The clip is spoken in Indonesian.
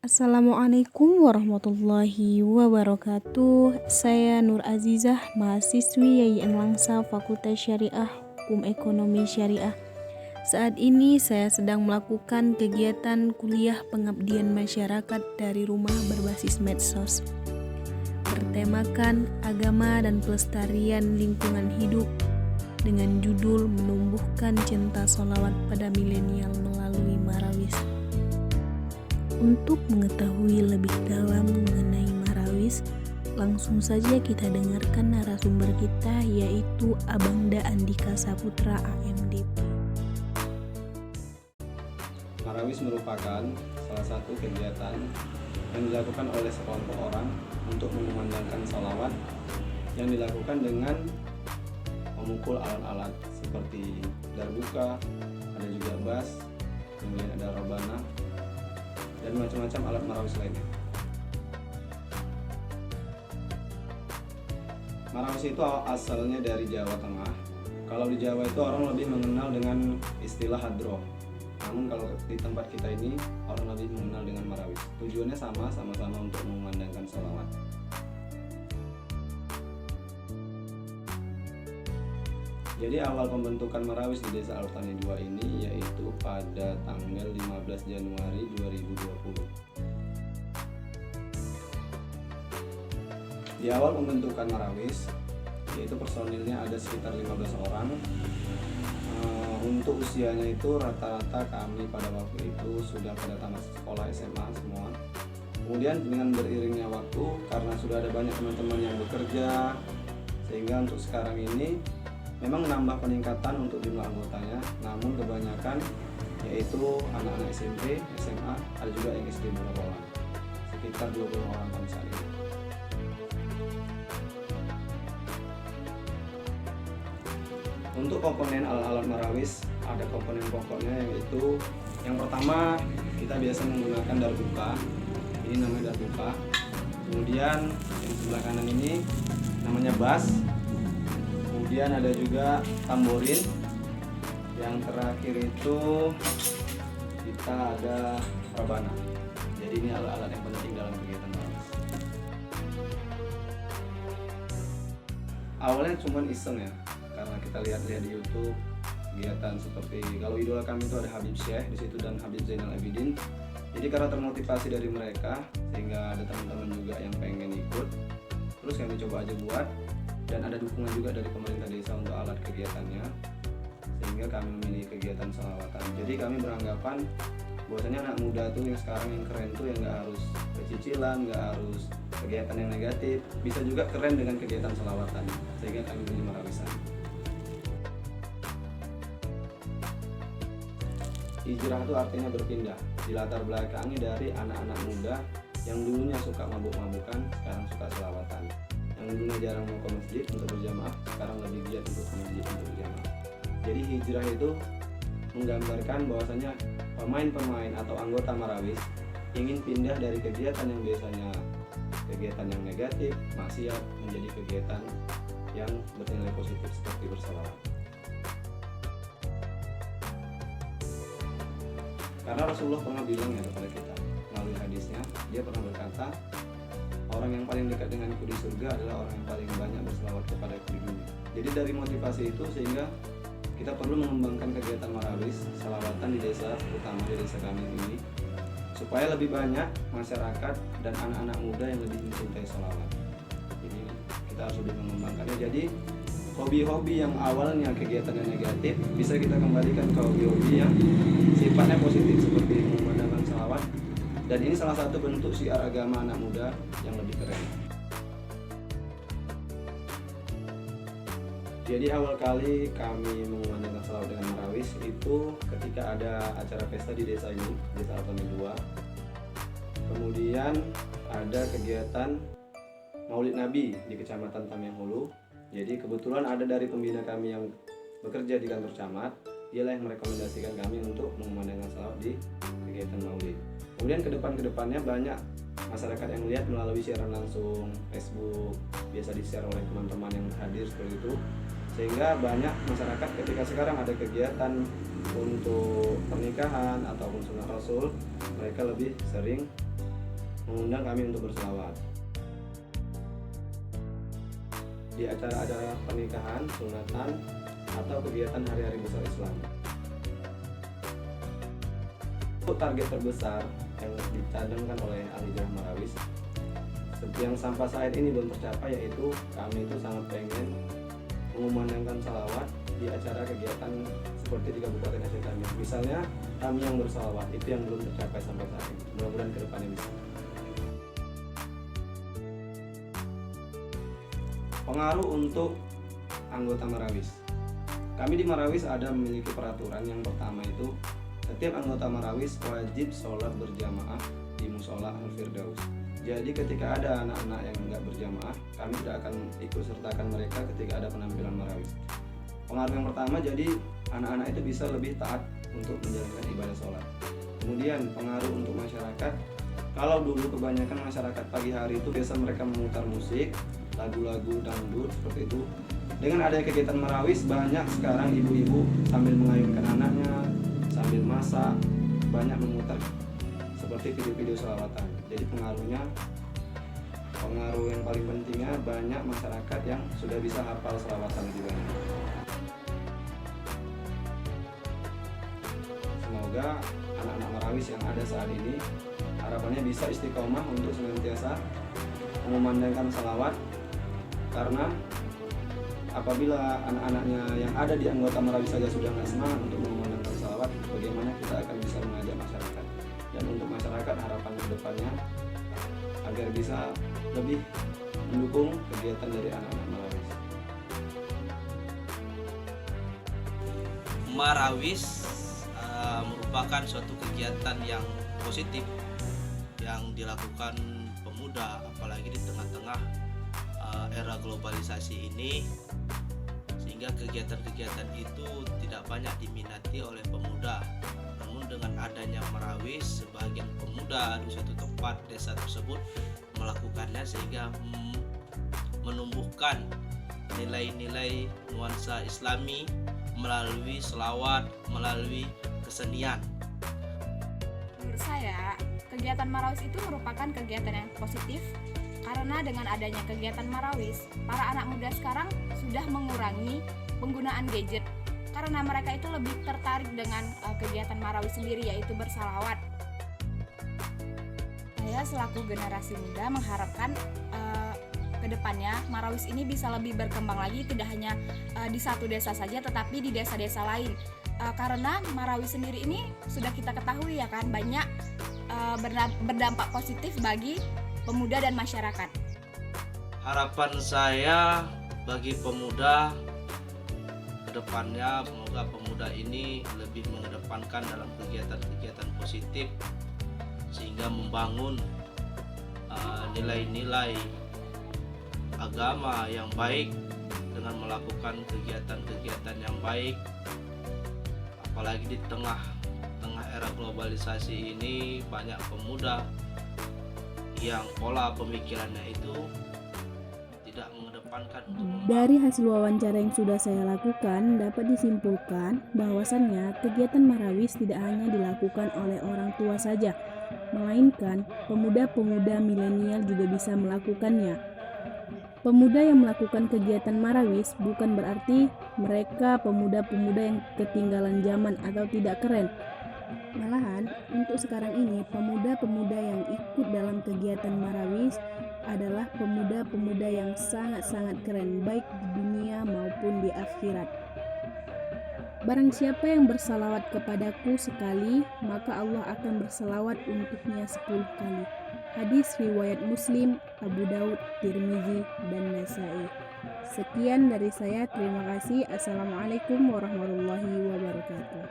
Assalamualaikum warahmatullahi wabarakatuh. Saya Nur Azizah, mahasiswi YIN Langsa Fakultas Syariah Hukum Ekonomi Syariah. Saat ini saya sedang melakukan kegiatan kuliah pengabdian masyarakat dari rumah berbasis medsos, bertemakan agama dan pelestarian lingkungan hidup dengan judul menumbuhkan cinta sholawat pada milenial melalui Marawis. Untuk mengetahui lebih dalam mengenai Marawis, langsung saja kita dengarkan narasumber kita, yaitu Abangda Andika Saputra AMDP. Marawis merupakan salah satu kegiatan yang dilakukan oleh sekelompok orang untuk mengumandangkan sholawat yang dilakukan dengan memukul alat-alat seperti darbuka, ada juga bass, kemudian ada robana, dan macam-macam alat marawis lainnya. Marawis itu asalnya dari Jawa Tengah. Kalau di Jawa itu orang lebih mengenal dengan istilah hadroh. Namun kalau di tempat kita ini orang lebih mengenal dengan marawis. Tujuannya sama-sama untuk mengumandangkan sholawat. Jadi awal pembentukan Marawis di Desa Alutani 2 ini yaitu pada tanggal 15 Januari 2020. Di awal pembentukan Marawis, yaitu personilnya ada sekitar 15 orang. Untuk usianya itu rata-rata kami pada waktu itu sudah pada tamat sekolah SMA semua. Kemudian dengan beriringnya waktu, karena sudah ada banyak teman-teman yang bekerja, sehingga untuk sekarang ini memang menambah peningkatan untuk jumlah anggotanya, namun kebanyakan yaitu anak-anak SMP, SMA, ada juga yang SD beberapa orang, sekitar 20 orang kami saat ini. Untuk komponen alat-alat marawis, ada komponen pokoknya yaitu yang pertama kita biasa menggunakan darbuka, ini namanya darbuka. Kemudian yang sebelah kanan ini namanya bass. Kemudian ada juga tamborin. Yang terakhir itu kita ada rabana. Jadi ini alat-alat yang penting dalam kegiatan marawis. Awalnya cuma iseng ya, karena kita lihat-lihat di YouTube kegiatan seperti kalau idola kami itu ada Habib Syekh di situ dan Habib Zainal Abidin. Jadi karena termotivasi dari mereka sehingga ada teman-teman juga yang pengen ikut. Terus kami coba aja buat. Dan ada dukungan juga dari pemerintah desa untuk alat kegiatannya, sehingga kami memilih kegiatan sholawatan. Jadi kami beranggapan bahwasanya anak muda tuh yang sekarang yang keren tuh yang nggak harus pecicilan, nggak harus kegiatan yang negatif, bisa juga keren dengan kegiatan sholawatan, sehingga kami memilih Marawisan. Hijrah itu artinya berpindah, dilatar belakangi dari anak-anak muda yang dulunya suka mabuk-mabukan, sekarang suka sholawatan. Yang dulunya jarang mau ke masjid untuk berjamaah, sekarang lebih giat untuk ke masjid untuk berjamaah. Jadi hijrah itu menggambarkan bahwasanya pemain-pemain atau anggota Marawis ingin pindah dari kegiatan yang biasanya kegiatan yang negatif, maksiat, menjadi kegiatan yang bernilai positif seperti bersolawat. Karena Rasulullah pernah bilang ya kepada kita melalui hadisnya, dia pernah berkata, orang yang paling dekat denganku di surga adalah orang yang paling banyak berselawat kepadaku di dunia. Jadi dari motivasi itu sehingga kita perlu mengembangkan kegiatan marawis, salawatan di desa, terutama di desa kami ini, supaya lebih banyak masyarakat dan anak-anak muda yang lebih mencintai salawat. Jadi kita harus lebih mengembangkannya. Jadi hobi-hobi yang awalnya kegiatannya negatif bisa kita kembalikan ke hobi-hobi yang sifatnya positif seperti mengumandangkan salawat. Dan ini salah satu bentuk syiar agama anak muda yang lebih keren. Jadi awal kali kami mengumandangkan salawat dengan marawis itu ketika ada acara pesta di desa ini, Desa Alutani 2. Kemudian ada kegiatan Maulid Nabi di Kecamatan Tamyan Hulu. Jadi kebetulan ada dari pembina kami yang bekerja di kantor camat, dialah yang merekomendasikan kami untuk mengumandangkan salawat di kegiatan Maulid. Kemudian kedepannya banyak masyarakat yang melihat melalui siaran langsung Facebook, biasa di-share oleh teman-teman yang hadir seperti itu, sehingga banyak masyarakat ketika sekarang ada kegiatan untuk pernikahan ataupun sunah rasul, mereka lebih sering mengundang kami untuk berselawat. Di acara-acara pernikahan, sunatan, atau kegiatan hari-hari besar Islam. Untuk target terbesar yang dicadangkan oleh Al-Hijrah Marawis yang sampai saat ini belum tercapai, yaitu kami itu sangat pengen mengumandangkan salawat di acara kegiatan seperti di Kabupaten Aceh kami. Misalnya kami yang bersalawat, itu yang belum tercapai sampai saat ini. Mudah-mudahan ke depannya bisa. Pengaruh untuk anggota Marawis. Kami di Marawis ada memiliki peraturan. Yang pertama itu setiap anggota Marawis wajib sholat berjamaah di musola Al-Firdaus. Jadi ketika ada anak-anak yang nggak berjamaah, kami tidak akan ikut sertakan mereka ketika ada penampilan Marawis. Pengaruh yang pertama, jadi anak-anak itu bisa lebih taat untuk menjalankan ibadah sholat. Kemudian pengaruh untuk masyarakat, kalau dulu kebanyakan masyarakat pagi hari itu biasa mereka memutar musik, lagu-lagu dangdut seperti itu. Dengan adanya kegiatan Marawis, banyak sekarang ibu-ibu sambil mengayunkan anaknya, sambil masak, banyak memutar seperti video-video selawatan. Jadi pengaruh yang paling pentingnya, banyak masyarakat yang sudah bisa hafal selawatan lebih banyak. Semoga anak-anak Marawis yang ada saat ini harapannya bisa istiqomah untuk senantiasa mengumandangkan salawat, karena apabila anak-anaknya yang ada di anggota Marawis saja sudah nggak semangat untuk mengumandangkan salawat, bagaimana kita akan bisa mengajak masyarakat. Dan untuk masyarakat, harapan ke depannya agar bisa lebih mendukung kegiatan dari anak-anak Marawis. Marawis merupakan suatu kegiatan yang positif yang dilakukan pemuda, apalagi di tengah-tengah era globalisasi ini, sehingga kegiatan-kegiatan itu tidak banyak diminati oleh pemuda. Namun dengan adanya Marawis, sebagian pemuda di suatu tempat desa tersebut melakukannya, sehingga menumbuhkan nilai-nilai nuansa Islami melalui selawat, melalui kesenian. Menurut saya, kegiatan Marawis itu merupakan kegiatan yang positif, karena dengan adanya kegiatan Marawis, para anak muda sekarang sudah mengurangi penggunaan gadget, karena mereka itu lebih tertarik dengan kegiatan Marawis sendiri, yaitu bersalawat. Saya selaku generasi muda mengharapkan kedepannya Marawis ini bisa lebih berkembang lagi, tidak hanya di satu desa saja, tetapi di desa-desa lain. Karena Marawis sendiri ini sudah kita ketahui ya kan, banyak berdampak positif bagi pemuda dan masyarakat. Harapan saya bagi pemuda kedepannya, semoga pemuda ini lebih mengedepankan dalam kegiatan-kegiatan positif, sehingga membangun nilai-nilai agama yang baik dengan melakukan kegiatan-kegiatan yang baik. Apalagi di tengah era globalisasi ini, banyak pemuda yang pola pemikirannya itu tidak mengedepankan untuk Dari hasil wawancara yang sudah saya lakukan, dapat disimpulkan bahwasannya kegiatan Marawis tidak hanya dilakukan oleh orang tua saja, melainkan pemuda-pemuda milenial juga bisa melakukannya. Pemuda yang melakukan kegiatan Marawis bukan berarti mereka pemuda-pemuda yang ketinggalan zaman atau tidak keren. Malahan, untuk sekarang ini pemuda-pemuda yang ikut dalam kegiatan Marawis adalah pemuda-pemuda yang sangat-sangat keren, baik di dunia maupun di akhirat. Barang siapa yang bersalawat kepadaku sekali, maka Allah akan bersalawat untuknya 10 kali. Hadis riwayat Muslim, Abu Daud, Tirmizi, dan Nasai. Sekian dari saya, terima kasih. Assalamualaikum warahmatullahi wabarakatuh.